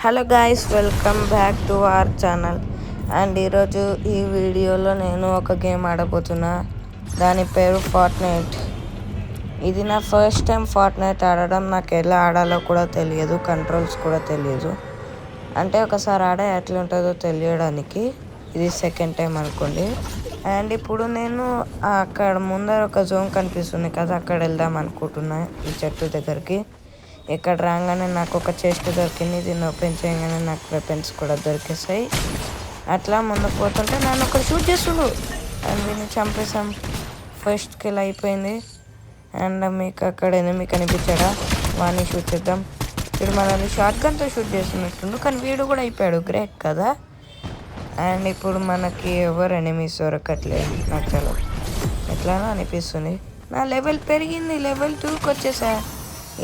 Hello guys, welcome back to our channel. And ఈరోజు ఈ వీడియోలో నేను ఒక గేమ్ ఆడబోతున్నా. దాని పేరు ఫార్ట్నైట్. ఇది నా ఫస్ట్ టైం ఫార్ట్నైట్ ఆడడం. నాకు ఎలా ఆడాలో కూడా తెలియదు, కంట్రోల్స్ కూడా తెలియదు. అంటే ఒకసారి ఆడే ఎట్లా ఉంటుందో తెలియడానికి ఇది సెకండ్ టైం అనుకోండి. అండ్ ఇప్పుడు నేను అక్కడ ముందర ఒక జోన్ కనిపిస్తుంది కదా, అక్కడ వెళ్దాం అనుకుంటున్నా, ఈ చెట్టు దగ్గరికి. ఇక్కడ రాగానే నాకు ఒక చెస్ట్ దొరికింది. దీన్ని ఓపెన్ చేయగానే నాకు వెపన్స్ కూడా దొరికేసాయి. అట్లా ముందుకు పోతుంటే నన్ను ఒకరు షూట్ చేస్తుండు అండ్ దీన్ని చంపేసాం. ఫస్ట్ కిల్ అయిపోయింది. అండ్ మీకు అక్కడ ఎనిమి కనిపించాడా, వాడిని షూట్ చేద్దాం. వీడు మనల్ని షార్ట్ గన్తో షూట్ చేస్తున్నట్టుండు, కానీ వీడు కూడా అయిపోయాడు. గ్రేట్ కదా. అండ్ ఇప్పుడు మనకి ఎవరు ఎనిమీస్ దొరకట్లేదు. నాకు చాలా ఎట్లానో అనిపిస్తుంది. నా లెవెల్ పెరిగింది, లెవెల్ 2కి వచ్చేసా.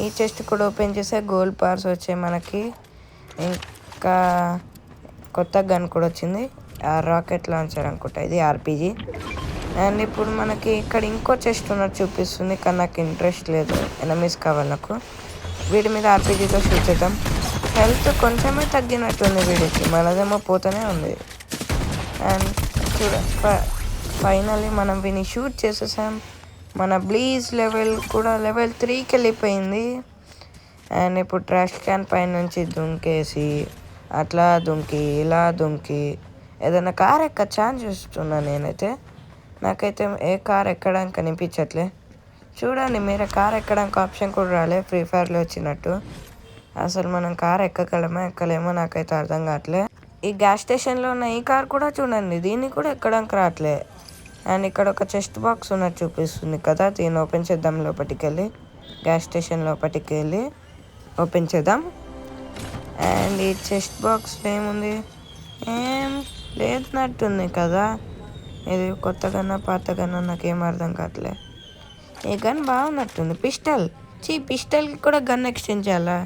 ఈ చెస్ట్ కూడా ఓపెన్ చేసే గోల్డ్ పార్స్ వచ్చాయి మనకి. ఇంకా కొత్త గన్ కూడా వచ్చింది, రాకెట్ లాంచర్ అనుకుంటా, ఇది ఆర్పీజీ. అండ్ ఇప్పుడు మనకి ఇక్కడ ఇంకో చెస్ట్ ఉన్నట్టు చూపిస్తుంది, కానీ నాకు ఇంట్రెస్ట్ లేదు, ఎనమీస్ కావాలి నాకు. వీడి మీద ఆర్పీజీతో షూట్ చేద్దాం. హెల్త్ కొంచెమే తగ్గినట్టుంది వీడికి, మనదేమో పోతూనే ఉంది. అండ్ చూడ ఫైనల్లీ మనం వీని షూట్ చేసేసాం. మన బ్లీజ్ లెవెల్ కూడా లెవెల్ 3కి వెళ్ళిపోయింది. అండ్ ఇప్పుడు ట్రాష్ క్యాన్ పై నుంచి దుంకేసి అట్లా దుంకి ఇలా దుంకి ఏదైనా కార్ ఎక్క ఛాన్స్ చూస్తున్నా నేనైతే. నాకైతే ఏ కార్ ఎక్కడానికి కనిపించట్లే. చూడండి మీరే, కార్ ఎక్కడానికి ఆప్షన్ కూడా రాలే ఫ్రీ ఫైర్లో వచ్చినట్టు. అసలు మనం కార్ ఎక్కలేమో నాకైతే అర్థం కావట్లే. ఈ గ్యాస్ స్టేషన్లో ఉన్న ఈ కార్ కూడా చూడండి, దీన్ని కూడా ఎక్కడానికి రావట్లే. అండ్ ఇక్కడ ఒక చెస్ట్ బాక్స్ ఉన్నట్టు చూపిస్తుంది కదా, దీన్ని ఓపెన్ చేద్దాం. లోపలికి వెళ్ళి గ్యాస్ స్టేషన్ లోపలికి వెళ్ళి ఓపెన్ చేద్దాం. అండ్ ఈ చెస్ట్ బాక్స్ ఏముంది, ఏం లేదన్నట్టుంది కదా. ఇది కొత్త గన్నా పాత గన్నా నాకేం అర్థం కావట్లే. ఈ గన్ బాగున్నట్టుంది, పిస్టల్కి కూడా గన్ ఎక్స్చేంజ్ చేయాలా.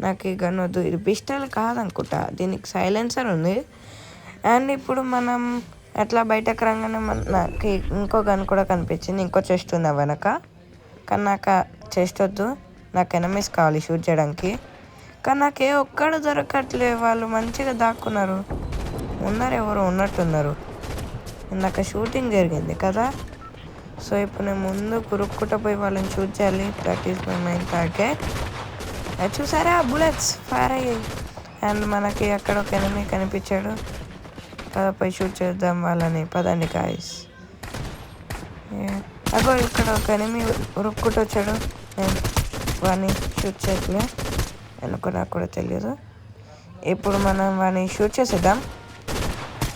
నాకు ఈ గన్ వద్దు, ఇది పిస్టల్ కాదనుకుంటా, దీనికి సైలెన్సర్ ఉంది. అండ్ ఇప్పుడు మనం అట్లా బయటకు రాగానే నాకు ఇంకో గన్ కూడా కనిపించింది. ఇంకో చెస్ట్ ఉంది వెనక, కానీ నాకు చెస్ట్ వద్దు, నాకు ఎనమీస్ కావాలి షూట్ చేయడానికి. కానీ నాకు ఏ ఒక్కడు దొరకట్లే, వాళ్ళు మంచిగా దాక్కున్నారు. ఉన్నారు, ఎవరు ఉన్నట్టున్నారు. నాకు షూటింగ్ జరిగింది కదా, సో ఇప్పుడు నేను ముందు కురుక్కుంటూ పోయి వాళ్ళని షూట్ చేయాలి. That is my main target. చూసారా, బుల్లెట్స్ ఫైర్ అయ్యాయి. అండ్ మనకి అక్కడ ఒక ఎనిమీ కనిపించాడు, పై షూట్ చేద్దాం వాళ్ళని. పదండి గాయ్స్. అగో ఇక్కడ ఒక ఎనిమీ ఉరుక్కుంటూ వచ్చాడు, నేను వాడిని షూట్ చేయట్లే ఎందుకో నాకు కూడా తెలియదు. ఇప్పుడు మనం వాడిని షూట్ చేసేద్దాం.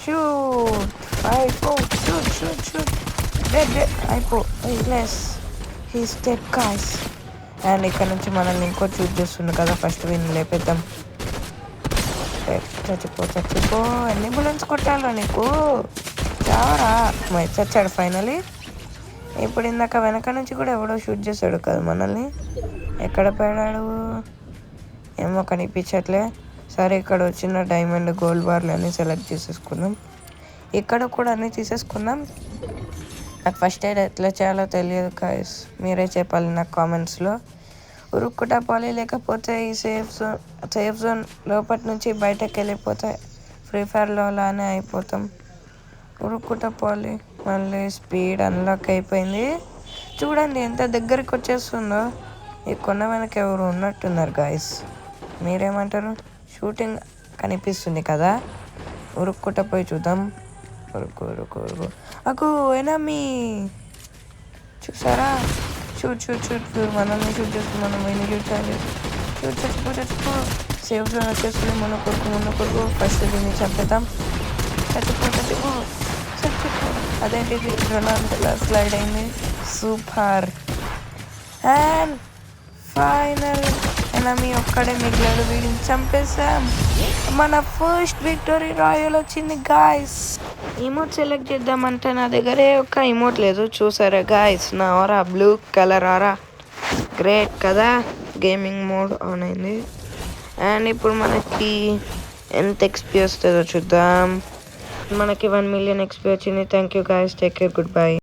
Shoot shoot shoot shoot dead అయిపో లెస్ హీస్ డెడ్ గాయ్స్. అండ్ ఇక్కడ నుంచి మనల్ని ఇంకో షూట్ చేస్తుంది కదా, ఫస్ట్ వీడిని లేపేద్దాం. చచ్చిపో, ఎన్ని బుల్లెట్స్ కొట్టాలా నీకు, చావరా. చచ్చాడు ఫైనలీ. ఇప్పుడు ఇందాక వెనక నుంచి కూడా ఎవడో షూట్ చేశాడు కదా మనల్ని, ఎక్కడ పడాడు ఏమో కనిపించట్లే. సరే, ఇక్కడ వచ్చిన డైమండ్ గోల్డ్ బార్లు అన్నీ సెలెక్ట్ చేసేసుకుందాం. ఇక్కడ కూడా అన్నీ తీసేసుకుందాం. నాకు ఫస్ట్ ఎయిడ్ ఎట్లా చేయాలో తెలియదు గాయ్స్, మీరే చెప్పాలి నాకు కామెంట్స్లో. ఉరుక్కుట పోలి, లేకపోతే ఈ సేఫ్ జోన్ లోపటి నుంచి బయటకు వెళ్ళిపోతే ఫ్రీ ఫైర్లో అలానే అయిపోతాం. ఉరుక్కుట పోలి. మళ్ళీ స్పీడ్ అన్లాక్ అయిపోయింది. చూడండి ఎంత దగ్గరికి వచ్చేస్తుందో. ఈ కొండ వెనక ఎవరు ఉన్నట్టున్నారు గాయస్, మీరేమంటారు? షూటింగ్ కనిపిస్తుంది కదా, ఉరుక్కుట పోయి చూద్దాం. ఉరుకు అకు ఎనమీ చూసారా, షూట్ మనల్ని షూట్ చేస్తుంది, మనం ఎన్ని షూట్ చేయాలి. చచ్చిపో సేఫ్ జోన్ వచ్చేస్తుంది. మన కొడుకు ఫస్ట్ దీన్ని చంపేద్దాం. చచ్చిపో. అదేంటిది రొనాల్డోలా స్లైడ్ అయింది, సూపర్. అండ్ ఫైనల్ ఎనమీ ఒక్కడే మిగిలాడు, వీడిని చంపేసాం. మన ఫస్ట్ విక్టరీ రాయల్ వచ్చింది గాయస్. ఇమోట్ సెలెక్ట్ చేద్దామంటే నా దగ్గరే ఒక ఇమోట్ లేదు. చూసారా గాయస్, నా ఆరా బ్లూ కలర్ ఆరా, గ్రేట్ కదా. గేమింగ్ మోడ్ ఆన్ అయింది. అండ్ ఇప్పుడు మనకి ఎంత ఎక్స్పీ వస్తుందో చూద్దాం. మనకి 1 million ఎక్స్పీ వచ్చింది. Thank you guys, take care, good bye.